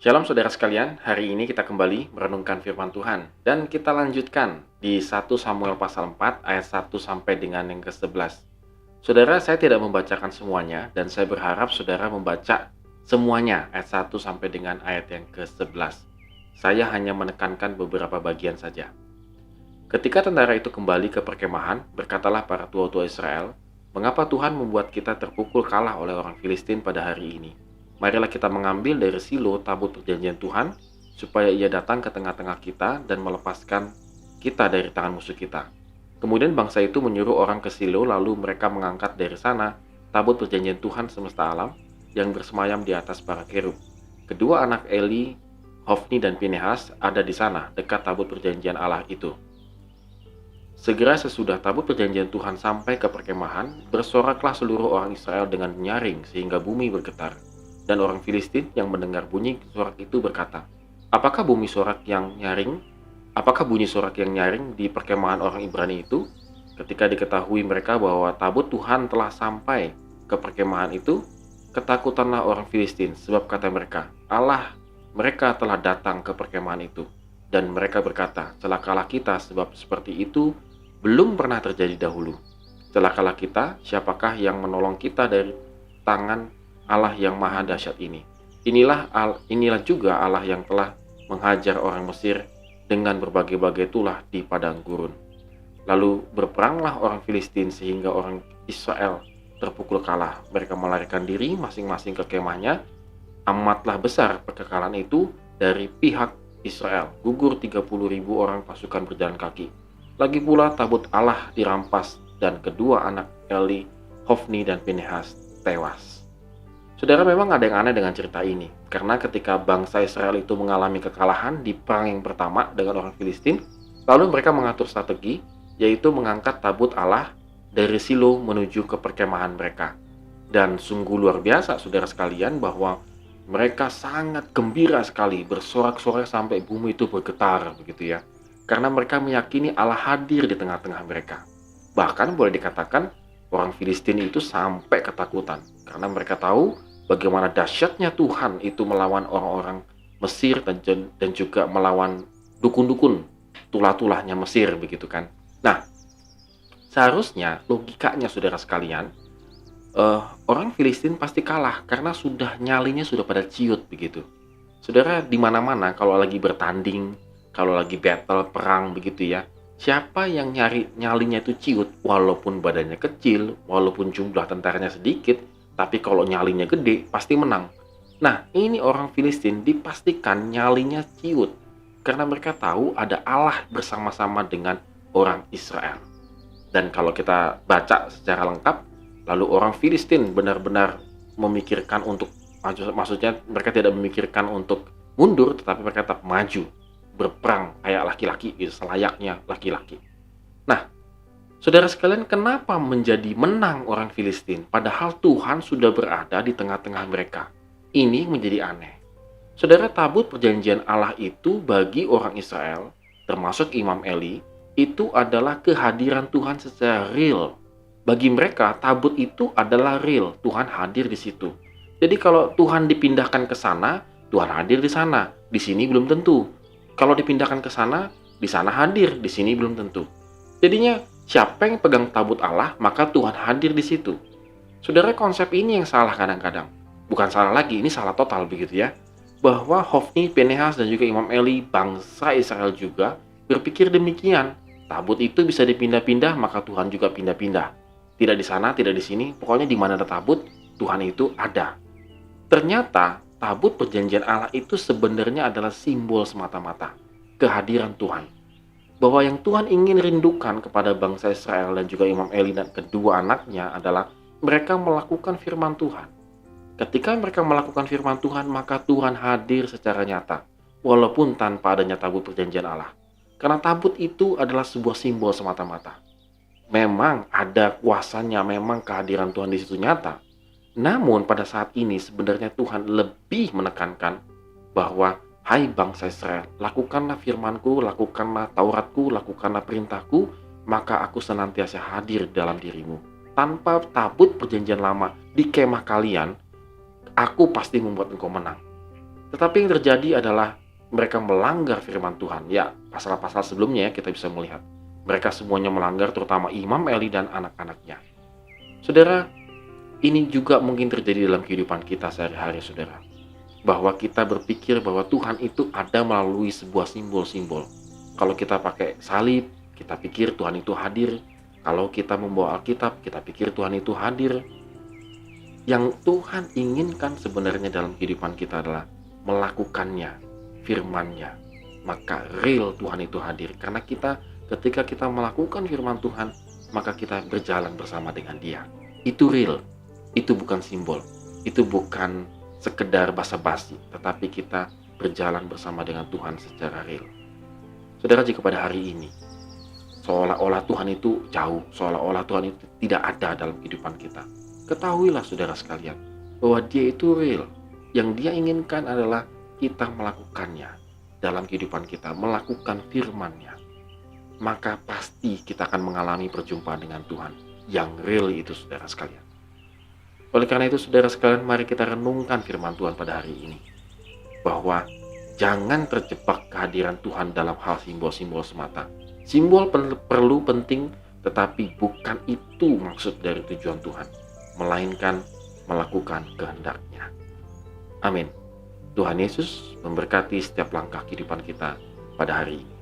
Shalom saudara sekalian, hari ini kita kembali merenungkan firman Tuhan dan kita lanjutkan di 1 Samuel pasal 4 ayat 1 sampai dengan yang ke-11. Saudara, saya tidak membacakan semuanya dan saya berharap saudara membaca semuanya ayat 1 sampai dengan ayat yang ke-11. Saya hanya menekankan beberapa bagian saja. Ketika tentara itu kembali ke perkemahan, berkatalah para tua-tua Israel, "Mengapa Tuhan membuat kita terpukul kalah oleh orang Filistin pada hari ini? Marilah kita mengambil dari Silo tabut perjanjian Tuhan, supaya ia datang ke tengah-tengah kita dan melepaskan kita dari tangan musuh kita." Kemudian bangsa itu menyuruh orang ke Silo, lalu mereka mengangkat dari sana tabut perjanjian Tuhan semesta alam yang bersemayam di atas para kerub. Kedua anak Eli, Hofni dan Pinehas ada di sana, dekat tabut perjanjian Allah itu. Segera sesudah tabut perjanjian Tuhan sampai ke perkemahan, bersoraklah seluruh orang Israel dengan nyaring sehingga bumi bergetar. Dan orang Filistin yang mendengar bunyi sorak itu berkata, Apakah bunyi sorak yang nyaring di perkemahan orang Ibrani itu?" Ketika diketahui mereka bahwa tabut Tuhan telah sampai ke perkemahan itu, ketakutanlah orang Filistin, sebab kata mereka, Allah mereka telah datang ke perkemahan itu. Dan mereka berkata, "Celakalah kita, sebab seperti itu belum pernah terjadi dahulu. Celakalah kita, siapakah yang menolong kita dari tangan Allah yang maha dahsyat ini? Inilah juga Allah yang telah menghajar orang Mesir dengan berbagai-bagai tulah di padang gurun." Lalu berperanglah orang Filistin sehingga orang Israel terpukul kalah. Mereka melarikan diri masing-masing ke kemahnya. Amatlah besar perkekalan itu dari pihak Israel. Gugur 30.000 orang pasukan berjalan kaki. Lagi pula tabut Allah dirampas dan kedua anak Eli, Hofni dan Pinehas tewas. Saudara, memang ada yang aneh dengan cerita ini, karena ketika bangsa Israel itu mengalami kekalahan di perang yang pertama dengan orang Filistin, lalu mereka mengatur strategi, yaitu mengangkat tabut Allah dari Silo menuju ke perkemahan mereka. Dan sungguh luar biasa saudara sekalian bahwa mereka sangat gembira sekali, bersorak-sorai sampai bumi itu bergetar begitu ya. Karena mereka meyakini Allah hadir di tengah-tengah mereka. Bahkan boleh dikatakan orang Filistin itu sampai ketakutan, karena mereka tahu bagaimana dahsyatnya Tuhan itu melawan orang-orang Mesir dan juga melawan dukun-dukun, tulah-tulahnya Mesir begitu kan. Nah, seharusnya logikanya saudara sekalian, orang Filistin pasti kalah karena nyalinya sudah pada ciut begitu. Saudara, di mana-mana kalau lagi bertanding, kalau lagi battle perang begitu ya, siapa yang nyalinya itu ciut, walaupun badannya kecil, walaupun jumlah tentaranya sedikit, tapi kalau nyalinya gede pasti menang. Nah, ini orang Filistin dipastikan nyalinya ciut karena mereka tahu ada Allah bersama-sama dengan orang Israel. Dan kalau kita baca secara lengkap, lalu orang Filistin benar-benar memikirkan untuk maju, maksudnya mereka tidak memikirkan untuk mundur, tetapi mereka tetap maju, berperang kayak laki-laki gitu, selayaknya laki-laki. Nah, saudara sekalian, kenapa menjadi menang orang Filistin padahal Tuhan sudah berada di tengah-tengah mereka? Ini menjadi aneh. Saudara, tabut perjanjian Allah itu bagi orang Israel, termasuk Imam Eli, itu adalah kehadiran Tuhan secara real. Bagi mereka, tabut itu adalah real, Tuhan hadir di situ. Jadi kalau Tuhan dipindahkan ke sana, Tuhan hadir di sana, di sini belum tentu. Kalau dipindahkan ke sana, di sana hadir, di sini belum tentu. Jadinya, siapa yang pegang tabut Allah, maka Tuhan hadir di situ. Saudara, konsep ini yang salah kadang-kadang. Bukan salah lagi, ini salah total begitu ya. Bahwa Hofni, Pinehas, dan juga Imam Eli, bangsa Israel juga, berpikir demikian. Tabut itu bisa dipindah-pindah, maka Tuhan juga pindah-pindah. Tidak di sana, tidak di sini, pokoknya di mana ada tabut, Tuhan itu ada. Ternyata, tabut perjanjian Allah itu sebenarnya adalah simbol semata-mata kehadiran Tuhan. Bahwa yang Tuhan ingin rindukan kepada bangsa Israel dan juga Imam Eli dan kedua anaknya adalah mereka melakukan firman Tuhan. Ketika mereka melakukan firman Tuhan, maka Tuhan hadir secara nyata, walaupun tanpa adanya tabut perjanjian Allah. Karena tabut itu adalah sebuah simbol semata-mata. Memang ada kuasanya, memang kehadiran Tuhan di situ nyata. Namun pada saat ini sebenarnya Tuhan lebih menekankan bahwa, hai bangsa Israel, lakukanlah firmanku, lakukanlah Tauratku, lakukanlah perintahku, maka aku senantiasa hadir dalam dirimu. Tanpa tabut perjanjian lama di kemah kalian, aku pasti membuat engkau menang. Tetapi yang terjadi adalah mereka melanggar firman Tuhan. Ya, pasal-pasal sebelumnya ya kita bisa melihat. Mereka semuanya melanggar, terutama Imam Eli dan anak-anaknya. Saudara, ini juga mungkin terjadi dalam kehidupan kita sehari-hari, saudara. Bahwa kita berpikir bahwa Tuhan itu ada melalui sebuah simbol-simbol. Kalau kita pakai salib, kita pikir Tuhan itu hadir. Kalau kita membawa Alkitab, kita pikir Tuhan itu hadir. Yang Tuhan inginkan sebenarnya dalam kehidupan kita adalah melakukannya, firman-Nya. Maka real Tuhan itu hadir. Karena ketika kita melakukan firman Tuhan, maka kita berjalan bersama dengan Dia. Itu real. Itu bukan simbol. Itu bukan sekedar basa-basi, tetapi kita berjalan bersama dengan Tuhan secara real. Saudara, jika pada hari ini seolah-olah Tuhan itu jauh, seolah-olah Tuhan itu tidak ada dalam kehidupan kita, ketahuilah saudara sekalian, bahwa Dia itu real. Yang Dia inginkan adalah kita melakukannya dalam kehidupan kita, melakukan firman-Nya. Maka pasti kita akan mengalami perjumpaan dengan Tuhan yang real itu, saudara sekalian. Oleh karena itu, saudara sekalian, mari kita renungkan firman Tuhan pada hari ini. Bahwa jangan terjebak kehadiran Tuhan dalam hal simbol-simbol semata. Simbol perlu penting, tetapi bukan itu maksud dari tujuan Tuhan. Melainkan melakukan kehendak-Nya. Amin. Tuhan Yesus memberkati setiap langkah kehidupan kita pada hari ini.